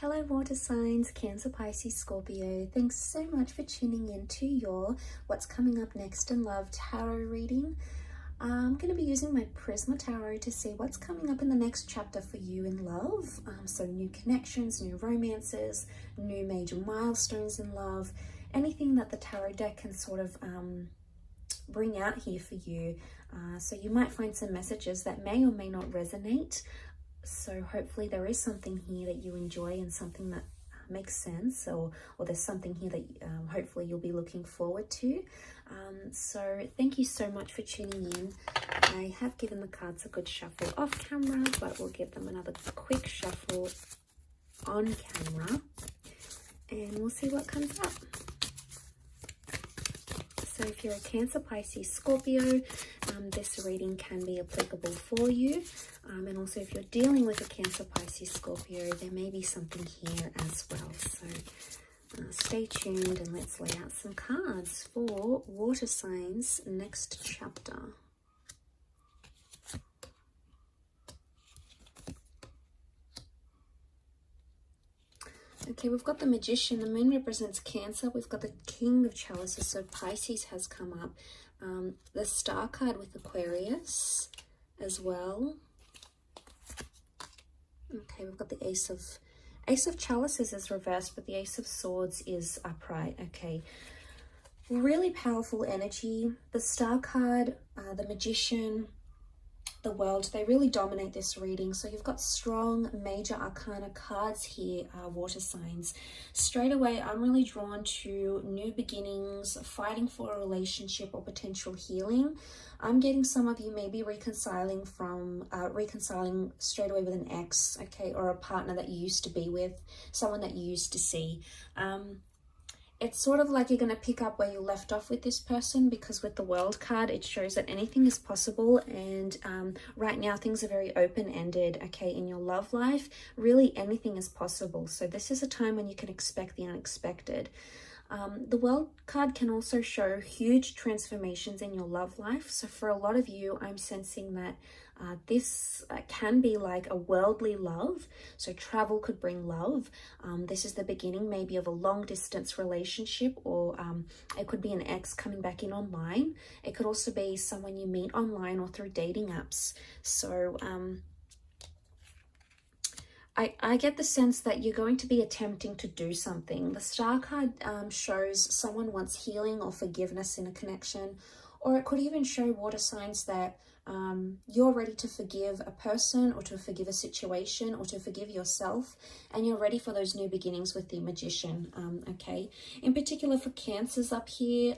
Hello water signs, Cancer, Pisces, Scorpio. Thanks so much for tuning in to your What's Coming Up Next in Love tarot reading. I'm going to be using my Prisma Tarot to see what's coming up in the next chapter for you in love. So new connections, new romances, new major milestones in love, anything that the tarot deck can sort of bring out here for you. So you might find some messages that may or may not resonate. So hopefully there is something here that you enjoy and something that makes sense, or there's something here that hopefully you'll be looking forward to. So thank you so much for tuning in. I have given the cards a good shuffle off camera, but we'll give them another quick shuffle on camera and we'll see what comes up. So if you're a Cancer, Pisces, Scorpio, this reading can be applicable for you. And also if you're dealing with a Cancer, Pisces, Scorpio, there may be something here as well. So stay tuned and let's lay out some cards for water signs next chapter. Okay, we've got the Magician. The moon represents Cancer. We've got the King of Chalices, so Pisces has come up. The Star card with Aquarius as well. Okay, we've got the Ace of Chalices is reversed, but the Ace of Swords is upright. Okay, really powerful energy. The Star card, the Magician, the World, they really dominate this reading. So you've got strong major arcana cards here, water signs. Straight away, I'm really drawn to new beginnings, fighting for a relationship or potential healing. I'm getting some of you maybe reconciling straight away with an ex, okay, or a partner that you used to be with, someone that you used to see. It's sort of like you're going to pick up where you left off with this person, because with the World card, it shows that anything is possible. And right now, things are very open-ended, okay, in your love life. Really, anything is possible. So this is a time when you can expect the unexpected. The World card can also show huge transformations in your love life. So for a lot of you, I'm sensing that this can be like a worldly love. So travel could bring love. This is the beginning maybe of a long distance relationship, or it could be an ex coming back in online. It could also be someone you meet online or through dating apps. So I get the sense that you're going to be attempting to do something. The Star card shows someone wants healing or forgiveness in a connection, or it could even show water signs that you're ready to forgive a person or to forgive a situation or to forgive yourself, and you're ready for those new beginnings with the Magician, okay? In particular for Cancers up here,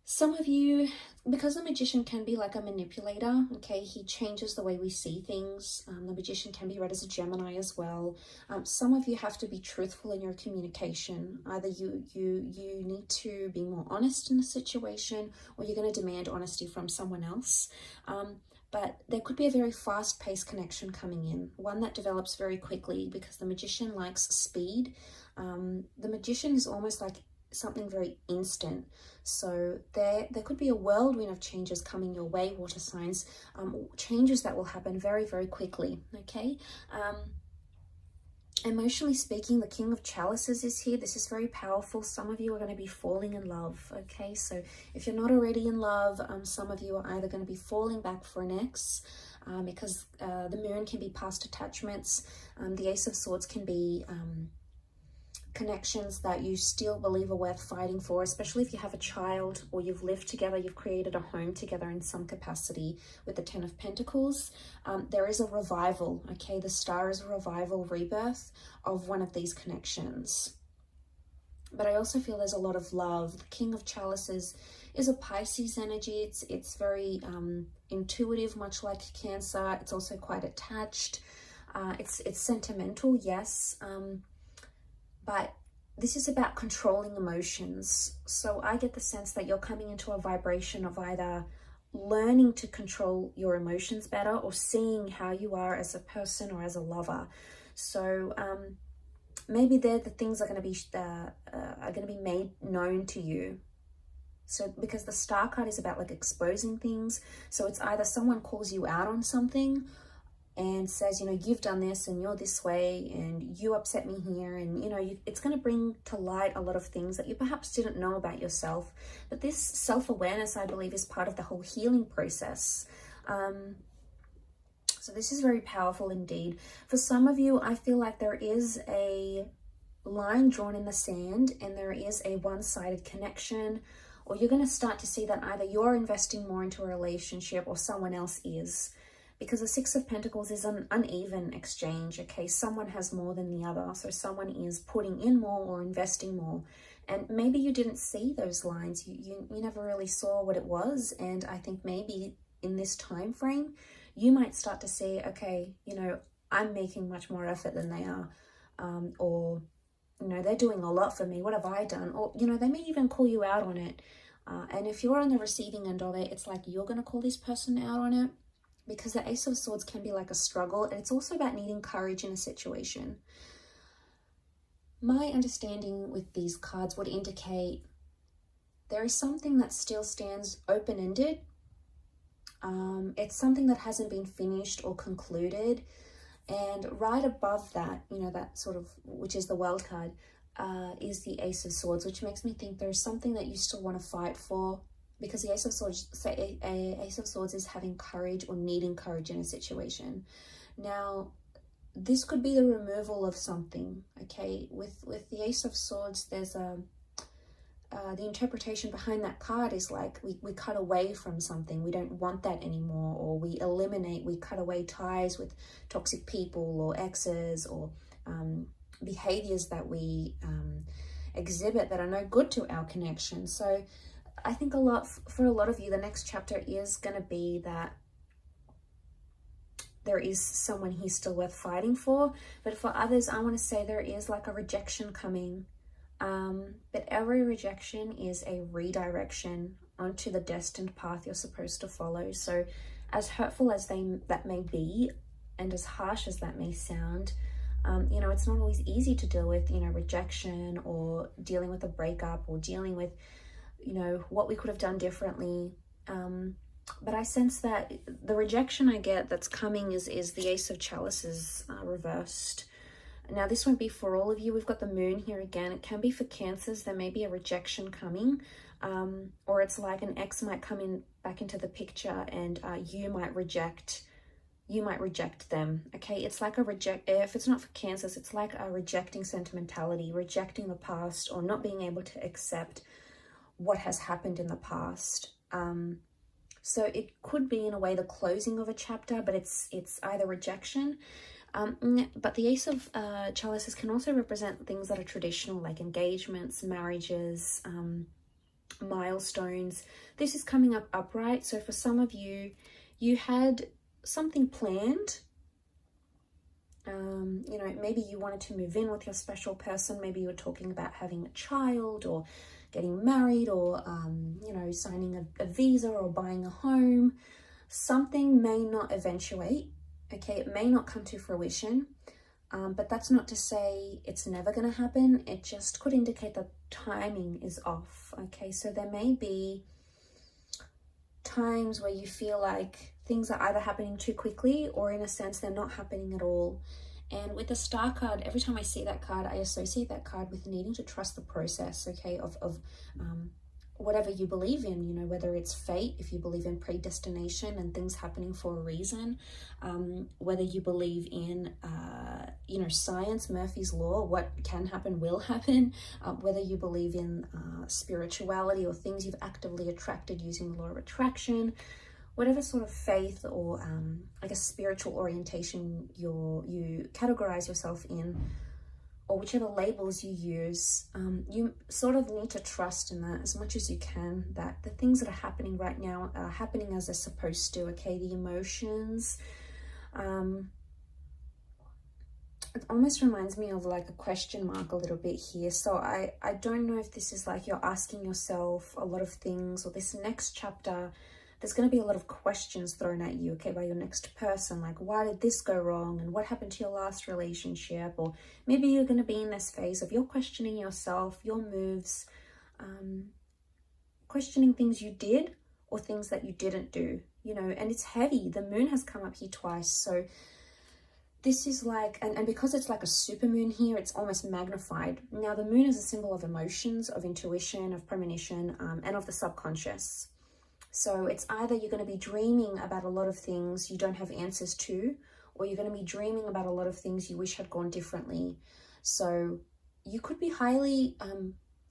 some of you, because the Magician can be like a manipulator, okay, he changes the way we see things. The Magician can be read as a Gemini as well. Some of you have to be truthful in your communication. Either you need to be more honest in a situation, or you're going to demand honesty from someone else. But there could be a very fast-paced connection coming in, one that develops very quickly, because the Magician likes speed. The Magician is almost like something very instant. So there could be a whirlwind of changes coming your way, water signs, changes that will happen very, very quickly, okay? Emotionally speaking, the King of Chalices is here. This is very powerful. Some of you are going to be falling in love, okay? So if you're not already in love, some of you are either going to be falling back for an ex, because the moon can be past attachments. The Ace of Swords can be connections that you still believe are worth fighting for, especially if you have a child or you've lived together, you've created a home together in some capacity. With the Ten of Pentacles, there is a revival, okay? The Star is a revival, rebirth of one of these connections. But I also feel there's a lot of love. The King of Chalices is a Pisces energy. It's very intuitive, much like Cancer. It's also quite attached. It's sentimental, yes. But this is about controlling emotions. So I get the sense that you're coming into a vibration of either learning to control your emotions better, or seeing how you are as a person or as a lover. So maybe the things are going to be made known to you. So because the Star card is about like exposing things. So it's either someone calls you out on something, and says, you know, you've done this and you're this way and you upset me here. And, you know, it's going to bring to light a lot of things that you perhaps didn't know about yourself. But this self-awareness, I believe, is part of the whole healing process. So this is very powerful indeed. For some of you, I feel like there is a line drawn in the sand and there is a one-sided connection, or you're going to start to see that either you're investing more into a relationship or someone else is. Because the Six of Pentacles is an uneven exchange, okay? Someone has more than the other. So someone is putting in more or investing more. And maybe you didn't see those lines. You never really saw what it was. And I think maybe in this time frame, you might start to see, okay, you know, I'm making much more effort than they are. Or, you know, they're doing a lot for me. What have I done? Or, you know, they may even call you out on it. And if you're on the receiving end of it, it's like you're going to call this person out on it. Because the Ace of Swords can be like a struggle, and it's also about needing courage in a situation. My understanding with these cards would indicate there is something that still stands open-ended. It's something that hasn't been finished or concluded. And right above that, you know, that sort of, which is the World card, is the Ace of Swords, which makes me think there's something that you still want to fight for. Because the Ace of Swords, Ace of Swords is having courage or needing courage in a situation. Now, this could be the removal of something, okay? With the Ace of Swords, there's the interpretation behind that card is like we cut away from something. We don't want that anymore, or we cut away ties with toxic people or exes or behaviors that we exhibit that are no good to our connection. So I think for a lot of you, the next chapter is going to be that there is someone here still worth fighting for. But for others, I want to say there is like a rejection coming. But every rejection is a redirection onto the destined path you're supposed to follow. So as hurtful as that may be, and as harsh as that may sound, you know, it's not always easy to deal with, you know, rejection or dealing with a breakup or dealing with, you know, what we could have done differently. But I sense that the rejection I get that's coming is the Ace of Chalices reversed. Now, this won't be for all of you. We've got the Moon here again. It can be for Cancers. There may be a rejection coming, or it's like an ex might come back into the picture, and you might reject them. Okay, it's like if it's not for Cancers, it's like a rejecting sentimentality, rejecting the past, or not being able to accept what has happened in the past. So it could be in a way the closing of a chapter, but it's either rejection. But the Ace of Chalices can also represent things that are traditional, like engagements, marriages, milestones. This is coming up upright. So for some of you, you had something planned. You know, maybe you wanted to move in with your special person. Maybe you were talking about having a child or getting married, or, you know, signing a visa or buying a home. Something may not eventuate. Okay, it may not come to fruition, but that's not to say it's never going to happen. It just could indicate that timing is off. Okay, so there may be times where you feel like things are either happening too quickly, or in a sense they're not happening at all. And with the Star card, every time I see that card, I associate that card with needing to trust the process, okay, of whatever you believe in, you know, whether it's fate, if you believe in predestination and things happening for a reason, whether you believe in, you know, science, Murphy's Law, what can happen will happen, whether you believe in spirituality or things you've actively attracted using the law of attraction, whatever sort of faith or, I guess, spiritual orientation you categorize yourself in, or whichever labels you use, you sort of need to trust in that as much as you can, that the things that are happening right now are happening as they're supposed to, okay? The emotions, it almost reminds me of like a question mark a little bit here. So I don't know if this is like you're asking yourself a lot of things, or this next chapter, there's going to be a lot of questions thrown at you, okay, by your next person, like, why did this go wrong, and what happened to your last relationship? Or maybe you're going to be in this phase of you're questioning yourself, your moves, questioning things you did or things that you didn't do, you know, and it's heavy. The Moon has come up here twice, so this is like, and because it's like a super moon here, it's almost magnified. Now, the moon is a symbol of emotions, of intuition, of premonition, and of the subconscious. So it's either you're going to be dreaming about a lot of things you don't have answers to, or you're going to be dreaming about a lot of things you wish had gone differently. So you could be highly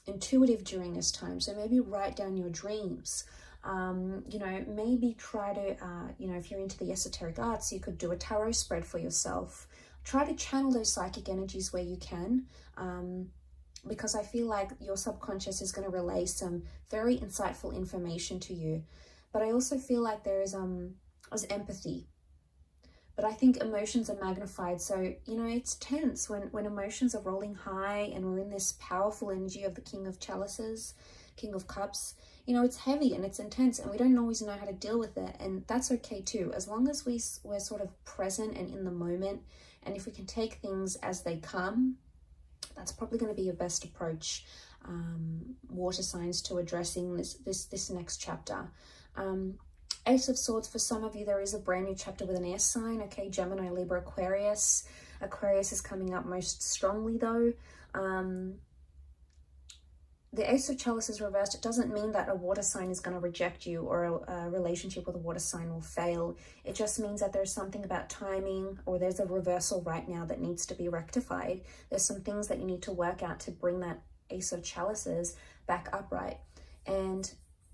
intuitive during this time. So maybe write down your dreams. You know, maybe try to, you know, if you're into the esoteric arts, you could do a tarot spread for yourself. Try to channel those psychic energies where you can, because I feel like your subconscious is going to relay some very insightful information to you. But I also feel like there is empathy. But I think emotions are magnified. So, you know, it's tense when emotions are rolling high and we're in this powerful energy of the King of Chalices, King of Cups. You know, it's heavy and it's intense and we don't always know how to deal with it. And that's okay too. As long as we're sort of present and in the moment, and if we can take things as they come, that's probably going to be your best approach, water signs, to addressing this next chapter. Ace of Swords, for some of you, there is a brand new chapter with an air sign. Okay, Gemini, Libra, Aquarius. Aquarius is coming up most strongly though. The Ace of Chalices reversed, it doesn't mean that a water sign is going to reject you or a relationship with a water sign will fail. It just means that there's something about timing, or there's a reversal right now that needs to be rectified. There's some things that you need to work out to bring that Ace of Chalices back upright. And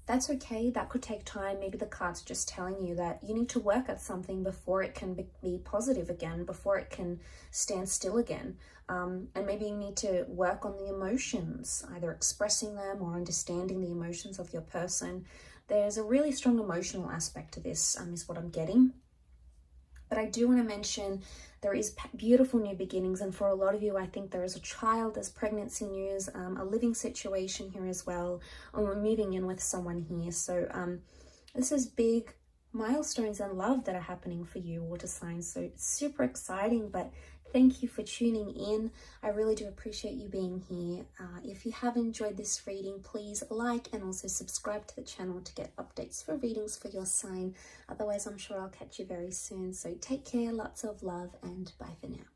that's okay. That could take time. Maybe the cards are just telling you that you need to work at something before it can be positive again, before it can stand still again. And maybe you need to work on the emotions, either expressing them or understanding the emotions of your person. There's a really strong emotional aspect to this, is what I'm getting. But I do want to mention there is beautiful new beginnings. And for a lot of you, I think there is a child, there's pregnancy news, a living situation here as well. And we're moving in with someone here. So this is big milestones and love that are happening for you, water signs. So it's super exciting, but thank you for tuning in. I really do appreciate you being here. If you have enjoyed this reading, please like and also subscribe to the channel to get updates for readings for your sign. Otherwise, I'm sure I'll catch you very soon. So take care, lots of love, and bye for now.